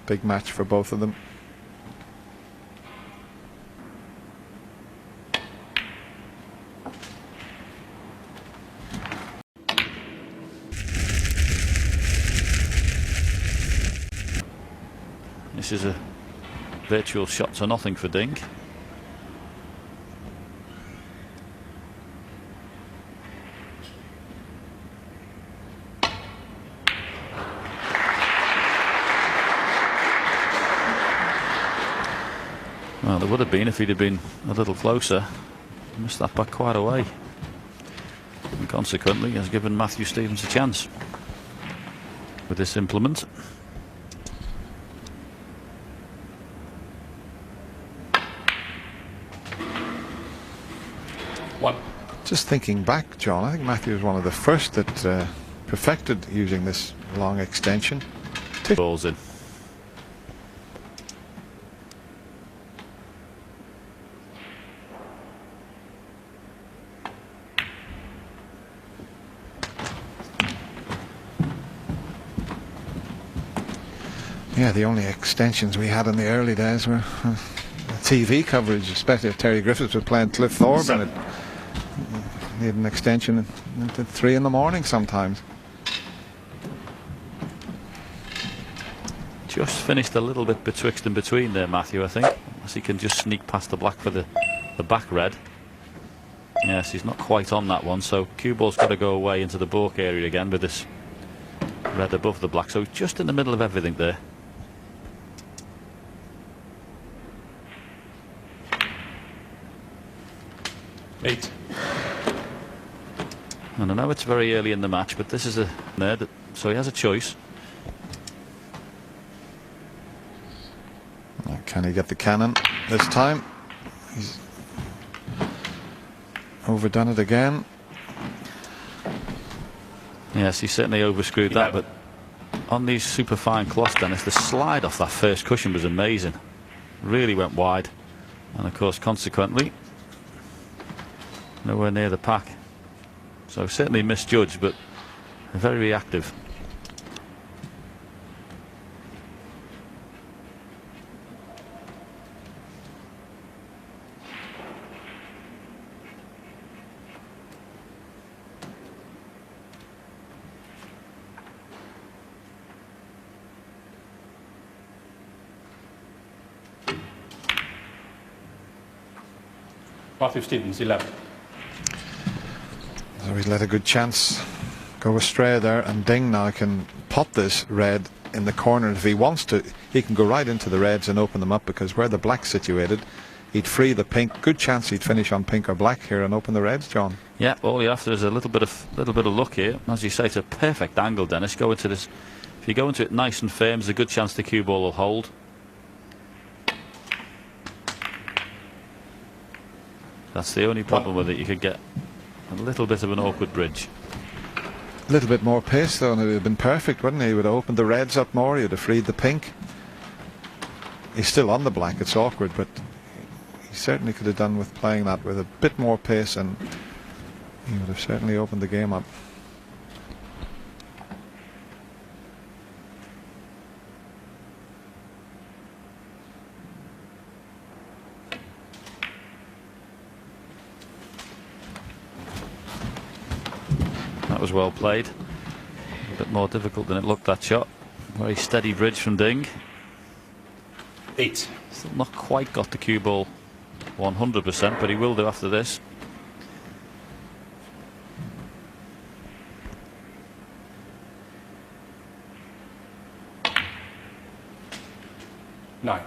big match for both of them. This is a virtual shot to nothing for Ding. Well, there would have been if he'd have been a little closer. He missed that back quite a way. And consequently has given Matthew Stevens a chance with this implement. Just thinking back, John, I think Matthew was one of the first that perfected using this long extension. Balls in. Yeah, the only extensions we had in the early days were TV coverage, especially if Terry Griffiths was playing Cliff Thorpe, and it needed an extension at 3 in the morning sometimes. Just finished a little bit betwixt and between there, Matthew, I think. As he can just sneak past the black for the back red. Yes, he's not quite on that one, so cue ball's got to go away into the balk area again with this red above the black. So just in the middle of everything there. Eight. And I know it's very early in the match, but this is a nerd, so he has a choice. Can he get the cannon this time? He's overdone it again. Yes, he certainly overscrewed that, but on these super fine cloths, Dennis, the slide off that first cushion was amazing. Really went wide, and of course, consequently, nowhere near the pack. So certainly misjudged, but very reactive. Matthew Stevens, 11. So he's let a good chance go astray there, and Ding now can pot this red in the corner. If he wants to, he can go right into the reds and open them up, because where the black's situated, he'd free the pink. Good chance he'd finish on pink or black here and open the reds, John. Yeah, all you have to is a little bit of luck here. As you say, it's a perfect angle, Dennis. Go into this. If you go into it nice and firm, there's a good chance the cue ball will hold. That's the only problem with it. You could get a little bit of an awkward bridge. A little bit more pace though, and it would have been perfect, wouldn't he? He would have opened the reds up more, he would have freed the pink. He's still on the black, it's awkward, but he certainly could have done with playing that with a bit more pace, and he would have certainly opened the game up. That was well played. A bit more difficult than it looked, that shot. Very steady bridge from Ding. 8. Still not quite got the cue ball 100%, but he will do after this. Nine.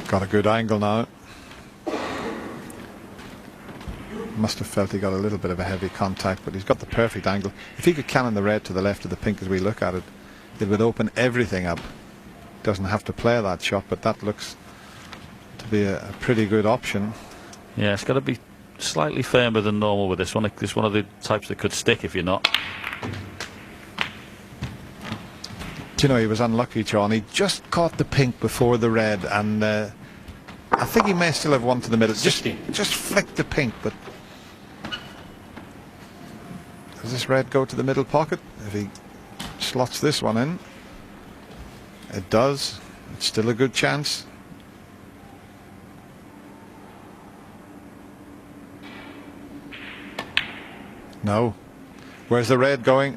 Got a good angle now. Must have felt he got a little bit of a heavy contact, but he's got the perfect angle. If he could cannon the red to the left of the pink as we look at it, it would open everything up. Doesn't have to play that shot, but that looks to be a pretty good option. Yeah, it's got to be slightly firmer than normal with this one. It's one of the types that could stick if you're not. Do you know, he was unlucky, John. He just caught the pink before the red, and I think he may still have one to the middle. Just flicked the pink, but does this red go to the middle pocket? If he slots this one in, It does. It's still a good chance. No. Where's the red going?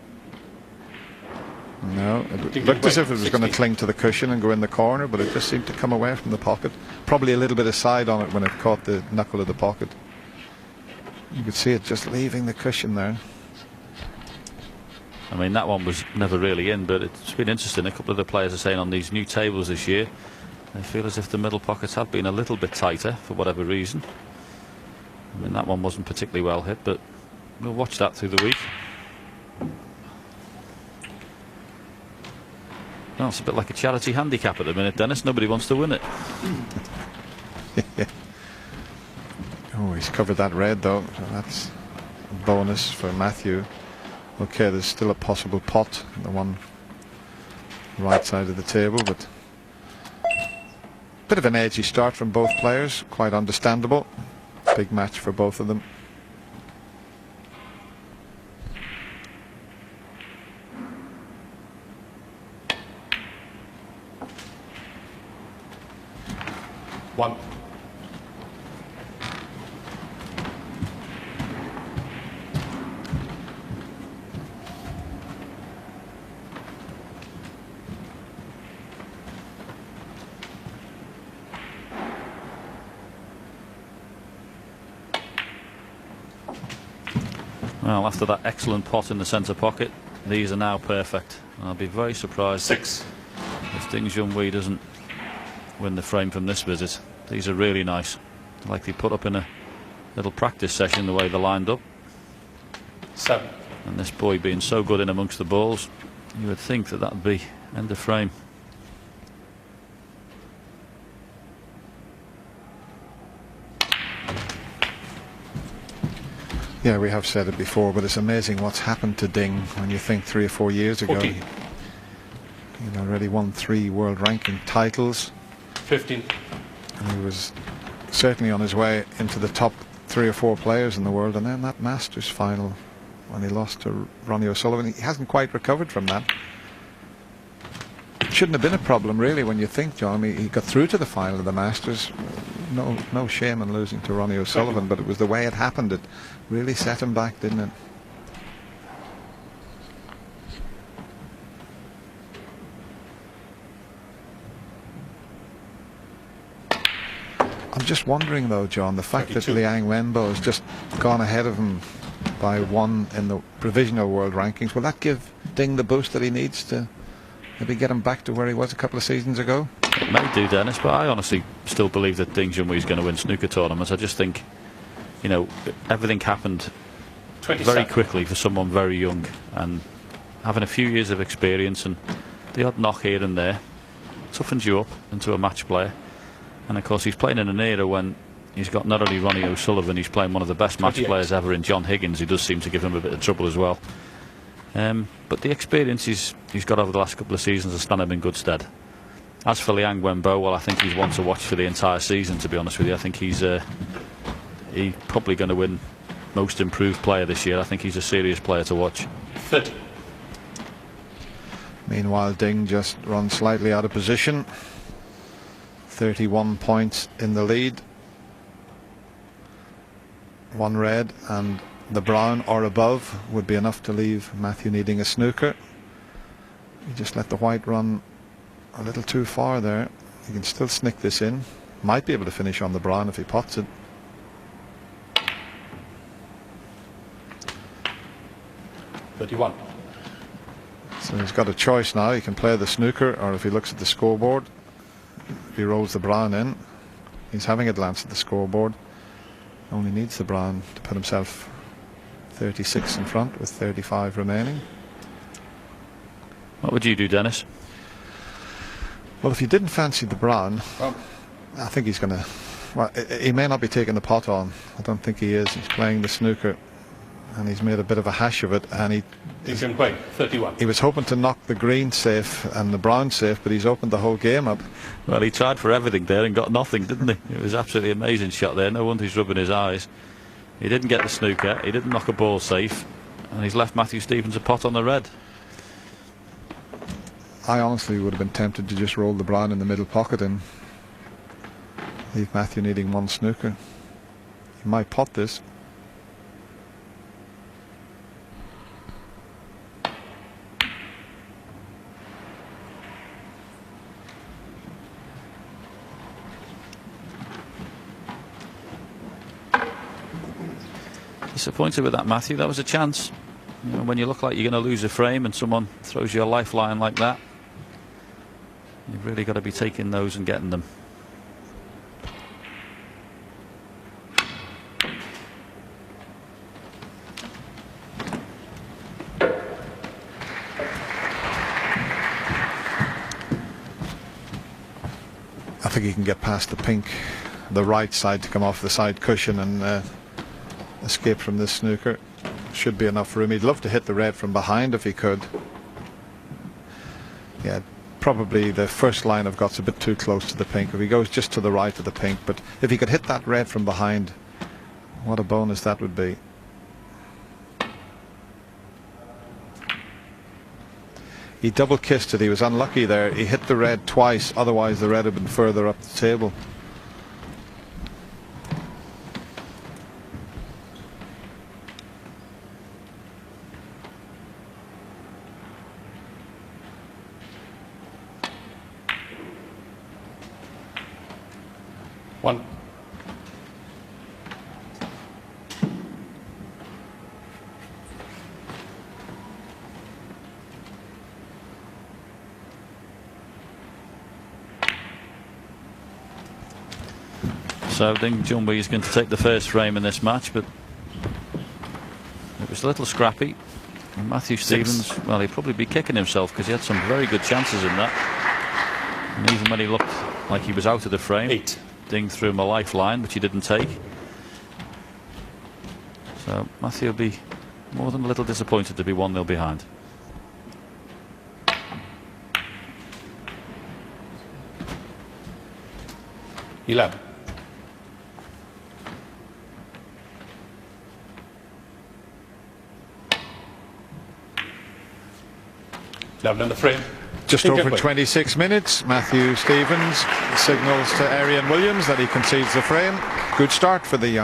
No. It looked as if it was going to cling to the cushion and go in the corner, but it just seemed to come away from the pocket. Probably a little bit of side on it when it caught the knuckle of the pocket. You could see it just leaving the cushion there. I mean, that one was never really in, but it's been interesting. A couple of the players are saying on these new tables this year, they feel as if the middle pockets have been a little bit tighter for whatever reason. I mean, that one wasn't particularly well hit, but we'll watch that through the week. Well, it's a bit like a charity handicap at the minute, Dennis. Nobody wants to win it. Oh, he's covered that red though, so that's a bonus for Matthew. Okay, there's still a possible pot on the one right side of the table, but bit of an edgy start from both players, quite understandable. Big match for both of them. One. Well, after that excellent pot in the centre pocket, these are now perfect. I'll be very surprised 6. if Ding Junhui doesn't win the frame from this visit. These are really nice. Like they put up in a little practice session the way they're lined up. 7. And this boy being so good in amongst the balls, you would think that would be end of frame. Yeah, we have said it before, but it's amazing what's happened to Ding when you think 3 or 4 years ago. 14. He'd already won 3 world ranking titles. 15. And he was certainly on his way into the top 3 or 4 players in the world. And then that Masters final when he lost to Ronnie O'Sullivan, he hasn't quite recovered from that. It shouldn't have been a problem really when you think, John. I mean, he got through to the final of the Masters. No shame in losing to Ronnie O'Sullivan, but it was the way it happened. It really set him back, didn't it? I'm just wondering though, John, the fact 32. that Liang Wenbo has just gone ahead of him by 1 in the provisional world rankings, will that give Ding the boost that he needs to maybe get him back to where he was a couple of seasons ago? It may do, Dennis, but I honestly still believe that Ding Junhui is going to win snooker tournaments. I just think, you know, everything happened 27. very quickly for someone very young, and having a few years of experience and the odd knock here and there toughens you up into a match player. And of course he's playing in an era when he's got not only Ronnie O'Sullivan, he's playing one of the best match 28. players ever in John Higgins, who does seem to give him a bit of trouble as well. But the experience he's got over the last couple of seasons has stand him in good stead. As for Liang Wenbo, well, I think he's one to watch for the entire season, to be honest with you. I think he's probably going to win most improved player this year. I think he's a serious player to watch. 30. Meanwhile, Ding just runs slightly out of position. 31 points in the lead. 1 red and the brown or above would be enough to leave Matthew needing a snooker. You just let the white run a little too far there. He can still snick this in. Might be able to finish on the brown if he pots it. $31. So he's got a choice now. He can play the snooker, or if he looks at the scoreboard, if he rolls the brown in, he's having a glance at the scoreboard. Only needs the brown to put himself 36 in front with 35 remaining. What would you do, Dennis? Well, if he didn't fancy the brown, I think he's going to... Well, he may not be taking the pot on. I don't think he is. He's playing the snooker, and he's made a bit of a hash of it. And Ding Junhui, 31. he was hoping to knock the green safe and the brown safe, but he's opened the whole game up. Well, he tried for everything there and got nothing, didn't he? It was absolutely amazing shot there. No wonder he's rubbing his eyes. He didn't get the snooker. He didn't knock a ball safe, and he's left Matthew Stevens a pot on the red. I honestly would have been tempted to just roll the brown in the middle pocket and leave Matthew needing one snooker. He might pot this. Disappointed with that, Matthew. That was a chance. You know, when you look like you're going to lose a frame and someone throws you a lifeline like that, you've really got to be taking those and getting them. I think he can get past the pink, the right side, to come off the side cushion and escape from this snooker. Should be enough room. He'd love to hit the red from behind if he could. Yeah, probably the first line of got's a bit too close to the pink. If he goes just to the right of the pink, but if he could hit that red from behind, what a bonus that would be. He double kissed it. He was unlucky there. He hit the red twice, otherwise the red had been further up the table. One. So Ding Junhui is going to take the first frame in this match, but it was a little scrappy. And Matthew Stevens, well, he'd probably be kicking himself because he had some very good chances in that. And even when he looked like he was out of the frame, 8. Ding threw him a lifeline, which he didn't take. So Matthew will be more than a little disappointed to be 1-0 behind. $11. $11 in the frame. Just over 26 minutes. Matthew Stevens signals to Arian Williams that he concedes the frame. Good start for the young